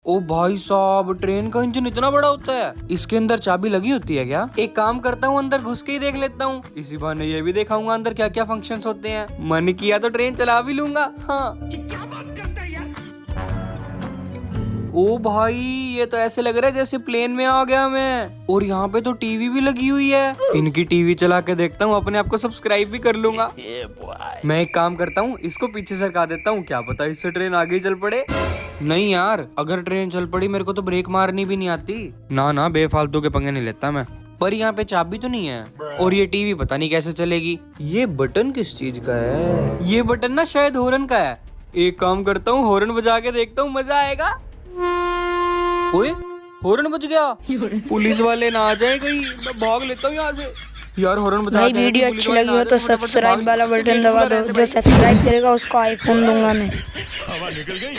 ओ भाई साहब, ट्रेन का इंजन इतना बड़ा होता है? इसके अंदर चाबी लगी होती है क्या? एक काम करता हूँ, अंदर घुस के ही देख लेता हूँ। इसी बहाने ये भी दिखाऊंगा अंदर क्या क्या फंक्शंस होते हैं। मन किया तो ट्रेन चला भी लूंगा। हाँ, क्या बात करता है यार। ओ भाई, ये तो ऐसे लग रहा है जैसे प्लेन में आ गया मैं। और यहाँ पे तो टीवी भी लगी हुई है। इनकी टीवी चला के देखता हूँ, अपने आप को सब्सक्राइब भी कर लूंगा। मैं एक काम करता हूँ, इसको पीछे सरका देता हूँ, क्या पता इससे ट्रेन आगे ही चल पड़े। नहीं यार, अगर ट्रेन चल पड़ी मेरे को तो ब्रेक मारनी भी नहीं आती। ना ना, बेफालतू के पंगे नहीं लेता मैं। पर यहाँ पे चाबी तो नहीं है, और ये टीवी पता नहीं कैसे चलेगी। ये बटन किस चीज का है? ये बटन ना शायद हॉर्न का है। एक काम करता हूँ, हॉर्न बजा के देखता हूँ, मजा आएगा। ओए, हॉर्न बज गया। पुलिस वाले ना आ जाए कहीं, मैं भाग लेता हूँ यहाँ से। यार हॉर्न बजा भाई वीडियो अच्छी लगी हो तो सब्सक्राइब वाला बटन दबा दो। जो सब्सक्राइब करेगा उसको आईफोन दूंगा मैं। हवा निकल गई।